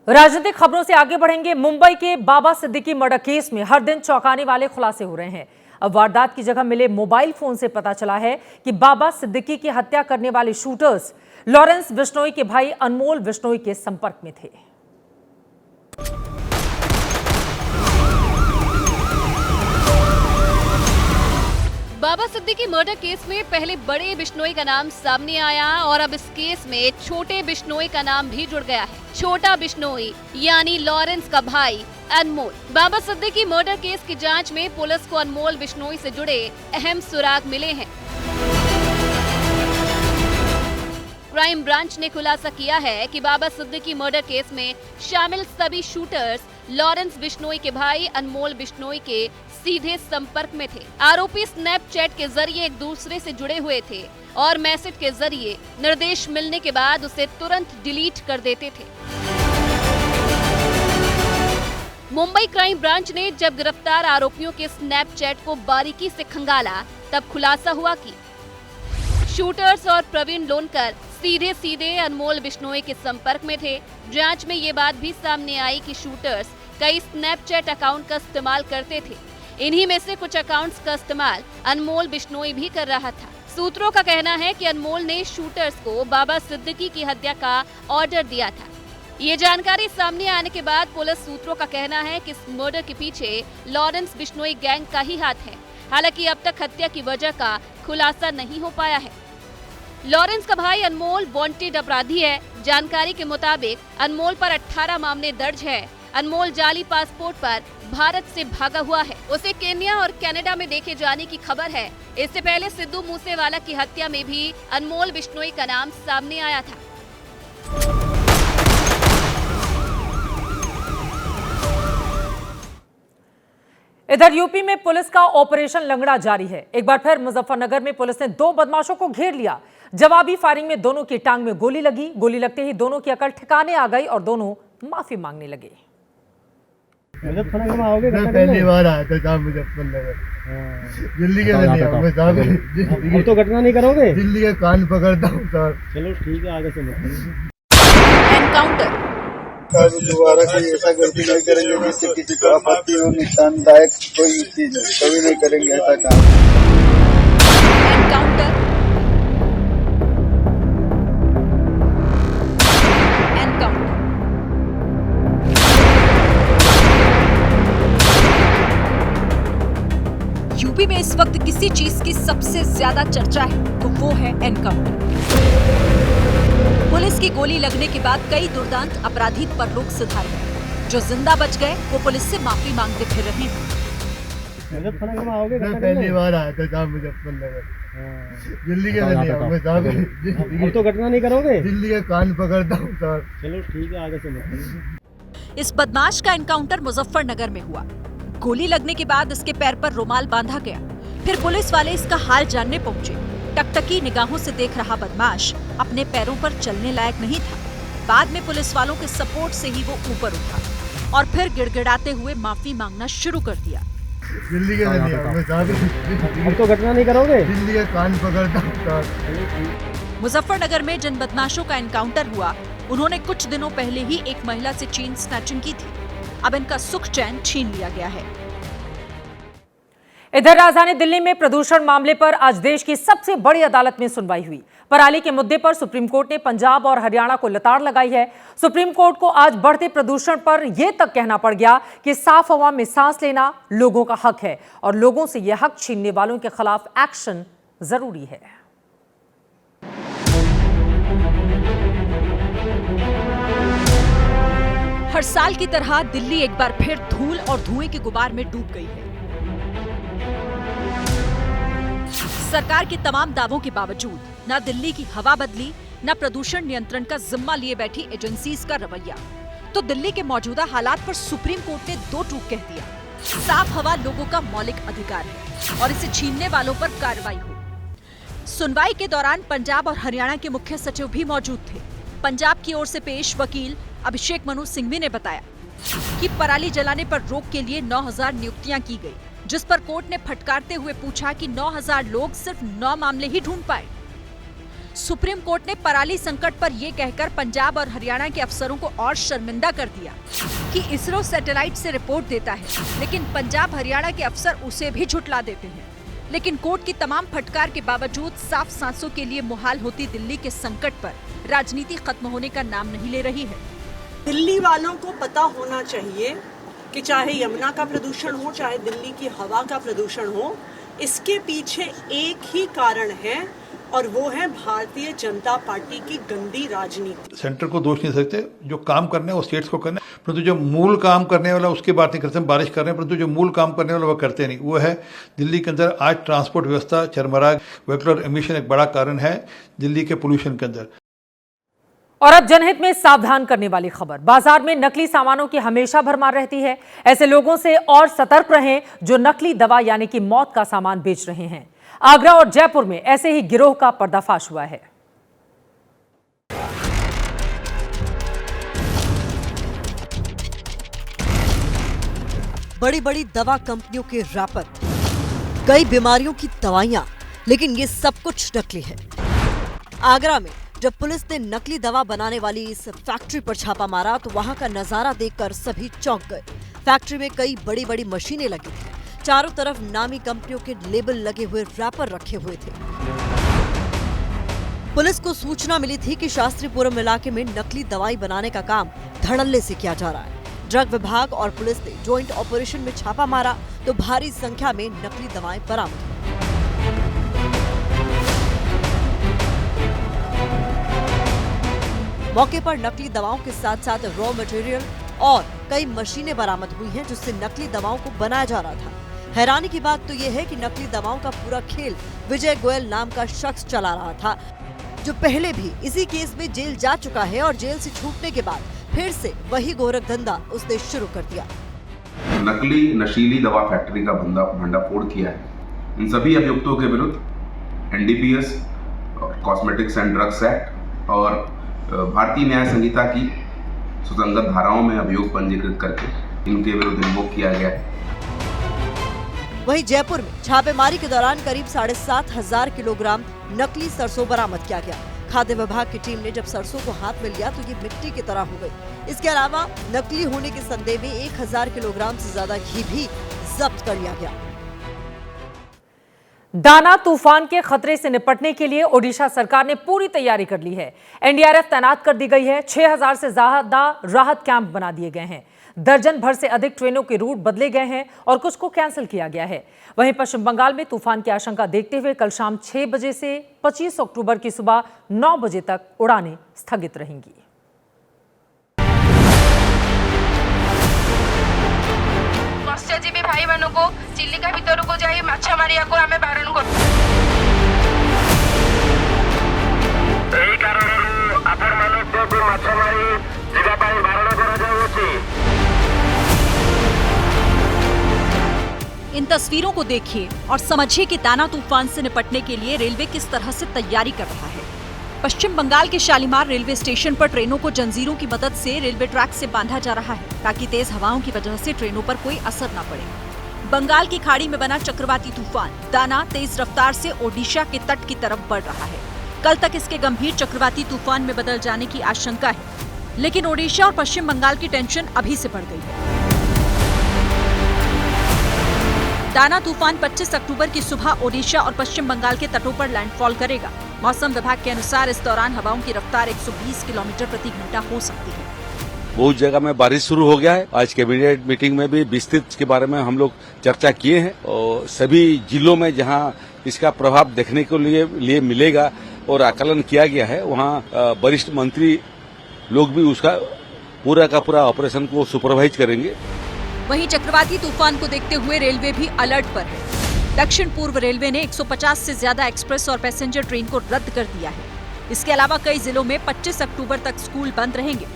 राजनीतिक खबरों से आगे बढ़ेंगे। मुंबई के बाबा सिद्दीकी मर्डर केस में हर दिन चौंकाने वाले खुलासे हो रहे हैं। अब वारदात की जगह मिले मोबाइल फोन से पता चला है कि बाबा सिद्दीकी की हत्या करने वाले शूटर्स लॉरेंस बिश्नोई के भाई अनमोल बिश्नोई के संपर्क में थे। बाबा सिद्दीकी मर्डर केस में पहले बड़े बिश्नोई का नाम सामने आया और अब इस केस में छोटे बिश्नोई का नाम भी जुड़ गया है। छोटा बिश्नोई यानी लॉरेंस का भाई अनमोल। बाबा सिद्दीकी मर्डर केस की जांच में पुलिस को अनमोल बिश्नोई से जुड़े अहम सुराग मिले हैं। क्राइम ब्रांच ने खुलासा किया है कि बाबा सिद्दीकी मर्डर केस में शामिल सभी शूटर्स लॉरेंस बिश्नोई के भाई अनमोल बिश्नोई के सीधे संपर्क में थे। आरोपी स्नैपचैट के जरिए एक दूसरे से जुड़े हुए थे और मैसेज के जरिए निर्देश मिलने के बाद उसे तुरंत डिलीट कर देते थे। मुंबई क्राइम ब्रांच ने जब गिरफ्तार आरोपियों के स्नैपचैट को बारीकी से खंगाला तब खुलासा हुआ कि शूटर्स और प्रवीण लोनकर सीधे सीधे अनमोल बिश्नोई के संपर्क में थे। जांच में ये बात भी सामने आई कि शूटर्स कई स्नैपचैट अकाउंट का इस्तेमाल करते थे। इन्हीं में से कुछ अकाउंट्स का इस्तेमाल अनमोल बिश्नोई भी कर रहा था। सूत्रों का कहना है कि अनमोल ने शूटर्स को बाबा सिद्दीकी की हत्या का ऑर्डर दिया था। ये जानकारी सामने आने के बाद पुलिस सूत्रों का कहना है कि इस मर्डर के पीछे लॉरेंस बिश्नोई गैंग का ही हाथ है। हालांकि अब तक हत्या की वजह का खुलासा नहीं हो पाया है। लॉरेंस का भाई अनमोल वांटेड अपराधी है। जानकारी के मुताबिक अनमोल पर 18 मामले दर्ज है। अनमोल जाली पासपोर्ट पर भारत से भागा हुआ है। उसे केन्या और कनाडा में देखे जाने की खबर है। इससे पहले सिद्धू मूसेवाला की हत्या में भी अनमोल बिश्नोई का नाम सामने आया था। इधर यूपी में पुलिस का ऑपरेशन लंगड़ा जारी है। एक बार फिर मुजफ्फरनगर में पुलिस ने 2 बदमाशों को घेर लिया। जवाबी फायरिंग में दोनों की टांग में गोली लगी। गोली लगते ही दोनों की अकल ठिकाने आ गई और दोनों माफी मांगने लगे। पहली बार आया था मुजफ्फरनगर, दिल्ली के लिए तो घटना नहीं करोगे, दिल्ली के कान पकड़ता हूँ सर। चलो ठीक है, आगे से एनकाउंटर। दोबारा कोई ऐसा गलती नहीं करेंगे जिससे किसी को आपत्ति हो, नुकसानदायक कोई चीज है, कभी नहीं करेंगे ऐसा काम। एनकाउंटर। यूपी में इस वक्त किसी चीज की सबसे ज्यादा चर्चा है तो वो है एनकाउंटर। पुलिस की गोली लगने के बाद कई दुर्दांत अपराधी परलोक सिधार गए। जो जिंदा बच गए वो पुलिस से माफी मांगते फिर रहे हैं। पहली बार आया था मुजफ्फरनगर, दिल्ली के लिए तो घटना नहीं करोगे, दिल्ली के कान पकड़ता हूँ सर। चलो ठीक है, आगे से। इस बदमाश का एनकाउंटर मुजफ्फरनगर में हुआ। गोली लगने के बाद इसके पैर पर रुमाल बांधा गया। फिर पुलिस वाले इसका हाल जानने पहुंचे। टकटकी निगाहों से देख रहा बदमाश अपने पैरों पर चलने लायक नहीं था। बाद में पुलिस वालों के सपोर्ट से ही वो ऊपर उठा और फिर गिड़गिड़ाते हुए माफी मांगना शुरू कर दिया। दिल्ली के लिए तो घटना नहीं करोगे, दिल्ली के कान पकड़ता हूँ। मुजफ्फरनगर में जिन बदमाशों का एनकाउंटर हुआ उन्होंने कुछ दिनों पहले ही एक महिला से चेन स्नैचिंग की थी। अब इनका सुख चैन छीन लिया गया है। इधर राजधानी दिल्ली में प्रदूषण मामले पर आज देश की सबसे बड़ी अदालत में सुनवाई हुई। पराली के मुद्दे पर सुप्रीम कोर्ट ने पंजाब और हरियाणा को लताड़ लगाई है। सुप्रीम कोर्ट को आज बढ़ते प्रदूषण पर यह तक कहना पड़ गया कि साफ हवा में सांस लेना लोगों का हक है और लोगों से यह हक छीनने वालों के खिलाफ एक्शन जरूरी है। हर साल की तरह दिल्ली एक बार फिर धूल और धुएं के गुबार में डूब गई है। सरकार के तमाम दावों के बावजूद न दिल्ली की हवा बदली, न प्रदूषण नियंत्रण का जिम्मा लिए बैठी एजेंसीज का रवैया। तो दिल्ली के मौजूदा हालात पर सुप्रीम कोर्ट ने 2 टूक कह दिया। साफ हवा लोगों का मौलिक अधिकार है और इसे छीनने वालों पर कार्रवाई हो। सुनवाई के दौरान पंजाब और हरियाणा के मुख्य सचिव भी मौजूद थे। पंजाब की ओर से पेश वकील अभिषेक मनु सिंघवी ने बताया कि पराली जलाने पर रोक के लिए 9000 नियुक्तियां की गई, जिस पर कोर्ट ने फटकारते हुए पूछा कि 9000 लोग सिर्फ 9 मामले ही ढूंढ पाए। सुप्रीम कोर्ट ने पराली संकट पर यह कहकर पंजाब और हरियाणा के अफसरों को और शर्मिंदा कर दिया कि इसरो सैटेलाइट से रिपोर्ट देता है, लेकिन पंजाब हरियाणा के अफसर उसे भी झुठला देते हैं। लेकिन कोर्ट की तमाम फटकार के बावजूद साफ सांसों के लिए मुहाल होती दिल्ली के संकट पर राजनीति खत्म होने का नाम नहीं ले रही है। दिल्ली वालों को पता होना चाहिए कि चाहे यमुना का प्रदूषण हो, चाहे दिल्ली की हवा का प्रदूषण हो, इसके पीछे एक ही कारण है और वो है भारतीय जनता पार्टी की गंदी राजनीति। सेंटर को दोष नहीं सकते, जो काम करने हैं वो स्टेट्स को करना है, परंतु जो मूल काम करने वाला उसकी बात नहीं करते। हम बारिश कर रहे हैं परंतु जो मूल काम करने वाला वो करते नहीं। वो है दिल्ली के अंदर आज ट्रांसपोर्ट व्यवस्था चरमरा, व्हीकल एमिशन एक बड़ा कारण है दिल्ली के पोल्यूशन के अंदर। और अब जनहित में सावधान करने वाली खबर। बाजार में नकली सामानों की हमेशा भरमार रहती है। ऐसे लोगों से और सतर्क रहें जो नकली दवा यानी कि मौत का सामान बेच रहे हैं। आगरा और जयपुर में ऐसे ही गिरोह का पर्दाफाश हुआ है। बड़ी बड़ी दवा कंपनियों के रैपर, कई बीमारियों की दवाइयां, लेकिन ये सब कुछ नकली है। आगरा में जब पुलिस ने नकली दवा बनाने वाली इस फैक्ट्री पर छापा मारा तो वहां का नजारा देखकर सभी चौंक गए। फैक्ट्री में कई बड़ी बड़ी मशीनें लगी थी, चारों तरफ नामी कंपनियों के लेबल लगे हुए रैपर रखे हुए थे। पुलिस को सूचना मिली थी कि शास्त्रीपुरम इलाके में नकली दवाई बनाने का काम धड़ल्ले से किया जा रहा है। ड्रग विभाग और पुलिस ने ज्वाइंट ऑपरेशन में छापा मारा तो भारी संख्या में नकली दवाएं बरामद हुई। मौके पर नकली दवाओं के साथ साथ रॉ मटेरियल और कई मशीनें बरामद हुई हैं जिससे नकली दवाओं को बनाया जा रहा था। हैरानी की बात तो यह है कि नकली दवाओं का पूरा खेल विजय गोयल नाम का शख्स चला रहा था, जो पहले भी इसी केस में जेल जा चुका है और जेल से छूटने के बाद फिर से वही गोरख धंधा उसने शुरू कर दिया। नकली नशीली दवा फैक्ट्री का भंडाफोड़ किया है। इन सभी अभियुक्तों के विरुद्ध NDPS, cosmetics and drugs act और भारतीय न्याय संहिता की सुसंगत धाराओं में अभियोग पंजीकृत करके इनके विरुद्ध इन्वोक किया गया है। वहीं जयपुर में छापेमारी के दौरान करीब 7,500 किलोग्राम नकली सरसों बरामद किया गया। खाद्य विभाग की टीम ने जब सरसों को हाथ में लिया तो ये मिट्टी की तरह हो गई। इसके अलावा नकली होने के संदेह में 1,000 किलोग्राम से ज्यादा घी भी जब्त कर लिया गया। दाना तूफान के खतरे से निपटने के लिए ओडिशा सरकार ने पूरी तैयारी कर ली है। एनडीआरएफ तैनात कर दी गई है। 6,000 से ज्यादा राहत कैंप बना दिए गए हैं। दर्जन भर से अधिक ट्रेनों के रूट बदले गए हैं और कुछ को कैंसिल किया गया है। वहीं पश्चिम बंगाल में तूफान की आशंका देखते हुए कल शाम 6 बजे से 25 अक्टूबर की सुबह 9 बजे तक उड़ानें स्थगित रहेंगी। मत्स्यजीवी भाई मानू को चिलिका भीतर को जाई माछ मारिया को हमें बारण कर एई कारण आपण मानू को माछ मारी जीवा पाई बारण करा जाउछि। इन तस्वीरों को देखिए और समझिए कि दाना तूफान से निपटने के लिए रेलवे किस तरह से तैयारी कर रहा है। पश्चिम बंगाल के शालीमार रेलवे स्टेशन पर ट्रेनों को जंजीरों की मदद से रेलवे ट्रैक से बांधा जा रहा है ताकि तेज हवाओं की वजह से ट्रेनों पर कोई असर न पड़े। बंगाल की खाड़ी में बना चक्रवाती तूफान दाना तेज रफ्तार से ओडिशा के तट की तरफ बढ़ रहा है। कल तक इसके गंभीर चक्रवाती तूफान में बदल जाने की आशंका है, लेकिन ओडिशा और पश्चिम बंगाल की टेंशन अभी से बढ़ गई है। दाना तूफान 25 अक्टूबर की सुबह ओडिशा और पश्चिम बंगाल के तटों पर लैंडफॉल करेगा। मौसम विभाग के अनुसार इस दौरान हवाओं की रफ्तार 120 किलोमीटर प्रति घंटा हो सकती है। बहुत जगह में बारिश शुरू हो गया है। आज कैबिनेट मीटिंग में भी विस्तृत के बारे में हम लोग चर्चा किए हैं और सभी जिलों में जहां इसका प्रभाव देखने को लिए मिलेगा और आकलन किया गया है, वहां वरिष्ठ मंत्री लोग भी उसका पूरा का पूरा ऑपरेशन को सुपरवाइज करेंगे। वहीं चक्रवाती तूफान को देखते हुए रेलवे भी अलर्ट पर है। दक्षिण पूर्व रेलवे ने 150 से ज्यादा एक्सप्रेस और पैसेंजर ट्रेन को रद्द कर दिया है। इसके अलावा कई जिलों में 25 अक्टूबर तक स्कूल बंद रहेंगे।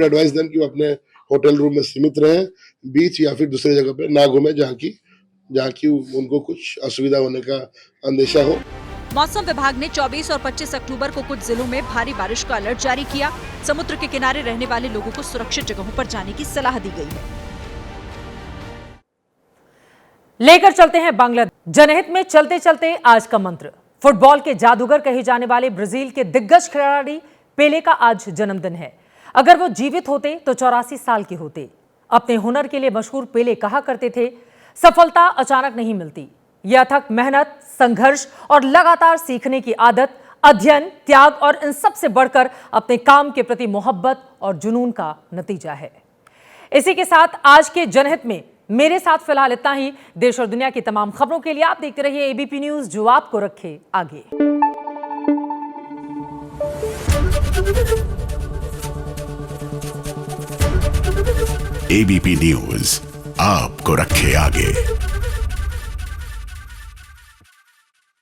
एडवाइस दें कि वो अपने होटल रूम में सीमित रहें, बीच या फिर दूसरी जगह पे ना घूमे जहाँ की उनको कुछ असुविधा होने का अंदेशा हो। मौसम विभाग ने 24 और 25 अक्टूबर को कुछ जिलों में भारी बारिश का अलर्ट जारी किया। समुद्र के किनारे रहने वाले लोगों को सुरक्षित जगहों पर जाने की सलाह दी गई है। लेकर चलते हैं बांग्लादेश। जनहित में चलते चलते आज का मंत्र। फुटबॉल के जादूगर कहे जाने वाले ब्राजील के दिग्गज खिलाड़ी पेले का आज जन्मदिन है। अगर वो जीवित होते तो 84 साल के होते। अपने हुनर के लिए मशहूर पेले कहा करते थे, सफलता अचानक नहीं मिलती, यह अथक मेहनत, संघर्ष और लगातार सीखने की आदत, अध्ययन, त्याग और इन सब से बढ़कर अपने काम के प्रति मोहब्बत और जुनून का नतीजा है। इसी के साथ आज के जनहित में मेरे साथ फिलहाल इतना ही। देश और दुनिया की तमाम खबरों के लिए आप देखते रहिए एबीपी न्यूज, जो आपको रखे आगे। एबीपी न्यूज आपको रखे आगे।